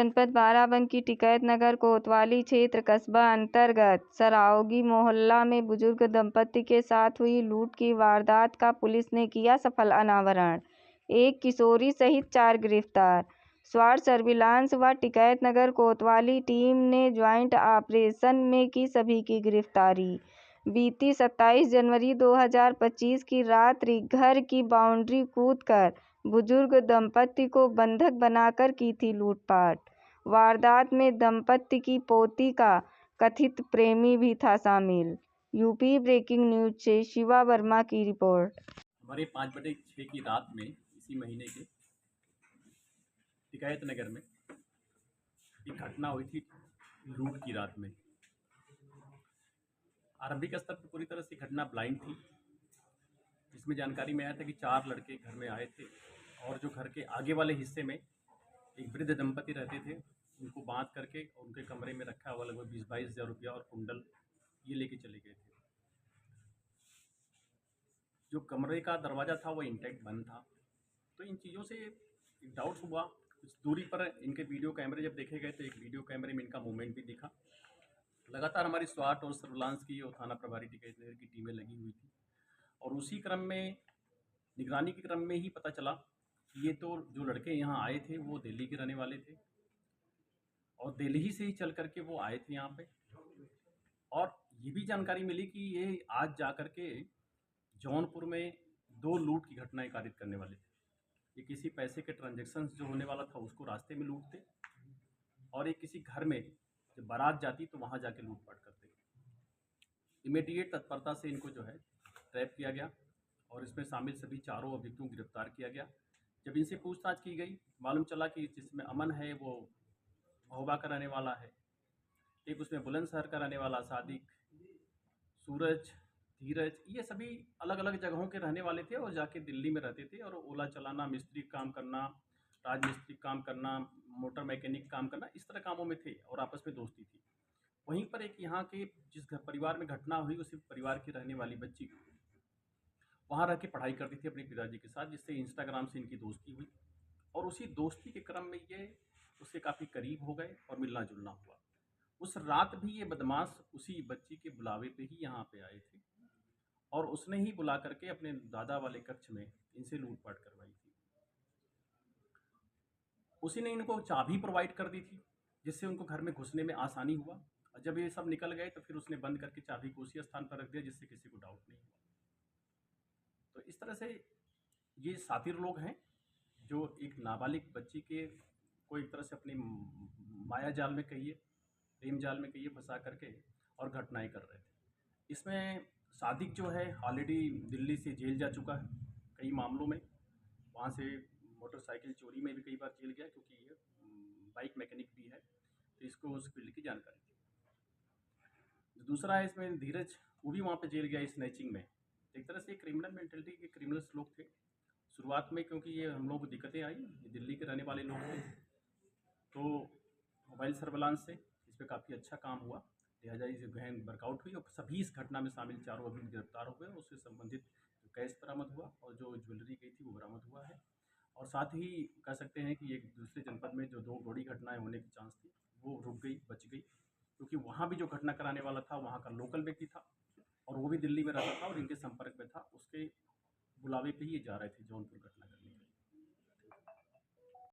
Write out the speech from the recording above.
जनपद बाराबंकी टिकैत नगर कोतवाली क्षेत्र कस्बा अंतर्गत सरावगी मोहल्ला में बुजुर्ग दंपति के साथ हुई लूट की वारदात का पुलिस ने किया सफल अनावरण। एक किशोरी सहित 4 गिरफ्तार। स्वाट सर्विलांस व टिकैत नगर कोतवाली टीम ने ज्वाइंट ऑपरेशन में की सभी की गिरफ्तारी। बीती 27 जनवरी 2025 की रात घर की बाउंड्री कूदकर बुजुर्ग दंपति को बंधक बनाकर की थी लूटपाट। वारदात में दंपति की पोती का कथित प्रेमी भी था शामिल। यूपी ब्रेकिंग न्यूज से शिवा वर्मा की रिपोर्ट। हमारे 5/6 की रात में इसी महीने के टिकैत नगर में एक घटना हुई थी लूट की रात में। आरंभिक स्तर पर पूरी तरह से घटना ब्लाइंड थी, जिसमें जानकारी में आया था कि 4 लड़के घर में आए थे और जो घर के आगे वाले हिस्से में एक वृद्ध दंपति रहते थे, उनको बांध करके और उनके कमरे में रखा हुआ लगभग 20-22 हज़ार रुपया और कुंडल ये लेके चले गए थे। जो कमरे का दरवाज़ा था वो इंटैक्ट बंद था। तो इन चीज़ों से एक डाउट हुआ। कुछ दूरी पर इनके वीडियो कैमरे जब देखे गए तो एक वीडियो कैमरे में इनका मूवमेंट भी दिखा। लगातार हमारी स्वाट और सर्विलांस की और थाना प्रभारी टिकैत नगर की टीमें लगी हुई थी और उसी क्रम में निगरानी के क्रम में ही पता चला कि ये तो जो लड़के यहाँ आए थे वो दिल्ली के रहने वाले थे और दिल्ली से ही चल करके वो आए थे यहाँ पे। और ये भी जानकारी मिली कि ये आज जा कर के जौनपुर में 2 लूट की घटनाएं कारित करने वाले थे। ये किसी पैसे के ट्रांजैक्शंस जो होने वाला था उसको रास्ते में लूटते और एक किसी घर में जब बारात जाती तो वहाँ जाके लूटपाट करते। इमीडिएट तत्परता से इनको जो है ट्रैप किया गया और इसमें शामिल सभी 4 अभियुक्तों को गिरफ्तार किया गया। जब इनसे पूछताछ की गई मालूम चला कि जिसमें अमन है वो महोबा का रहने वाला है, एक उसमें बुलंदशहर का रहने वाला सादिक, सूरज, धीरज, ये सभी अलग अलग जगहों के रहने वाले थे और जाके दिल्ली में रहते थे और ओला चलाना, मिस्त्री काम करना, राजमिस्त्री काम करना, मोटर मैकेनिक काम करना, इस तरह कामों में थे और आपस में दोस्ती थी। वहीं पर एक यहाँ के जिस परिवार में घटना हुई उसी परिवार की रहने वाली बच्ची वहाँ रह के पढ़ाई करती थी अपने पिताजी के साथ, जिससे इंस्टाग्राम से इनकी दोस्ती हुई और उसी दोस्ती के क्रम में ये उससे काफ़ी करीब हो गए और मिलना जुलना हुआ। उस रात भी ये बदमाश उसी बच्ची के बुलावे पे ही यहाँ पे आए थे और उसने ही बुला करके अपने दादा वाले कक्ष में इनसे लूटपाट करवाई थी। उसी ने इनको चाबी प्रोवाइड कर दी थी जिससे उनको घर में घुसने में आसानी हुआ और जब ये सब निकल गए तो फिर उसने बंद करके चाबी को उसी स्थान पर रख दिया जिससे किसी को डाउट नहीं हुआ। तो इस तरह से ये सातिर लोग हैं जो एक नाबालिग बच्ची के को एक तरह से अपनी माया जाल में कहिए, प्रेम जाल में कहिए फंसा करके और घटनाएं कर रहे थे। इसमें सादिक जो है ऑलरेडी दिल्ली से जेल जा चुका है कई मामलों में, वहाँ से मोटरसाइकिल चोरी में भी कई बार जेल गया क्योंकि ये बाइक मैकेनिक भी है, तो इसको उस फील्ड की जानकारी थी। दूसरा है इसमें धीरज, वो भी वहाँ पे जेल गया स्नैचिंग में। एक तरह से क्रिमिनल मेंटेलिटी के क्रिमिनल्स लोग थे शुरुआत में, क्योंकि ये हम लोग को दिक्कतें आई, ये दिल्ली के रहने वाले लोग थे, तो मोबाइल सर्विलांस से इस पर काफ़ी अच्छा काम हुआ, लिहाजा ये गहन वर्कआउट हुई और सभी इस घटना में शामिल 4 अभियुक्त गिरफ्तार हो गए। उससे संबंधित जो कैश बरामद हुआ और जो ज्वेलरी गई थी वो बरामद हुआ है। और साथ ही कह सकते हैं कि एक दूसरे जनपद में जो 2 बड़ी घटनाएं होने की चांस थी वो रुक गई, बच गई, क्योंकि वहाँ भी जो घटना कराने वाला था वहाँ का लोकल व्यक्ति था और वो भी दिल्ली में रहता था और इनके संपर्क में था, उसके बुलावे पे ही ये जा रहे थे जौनपुर घटना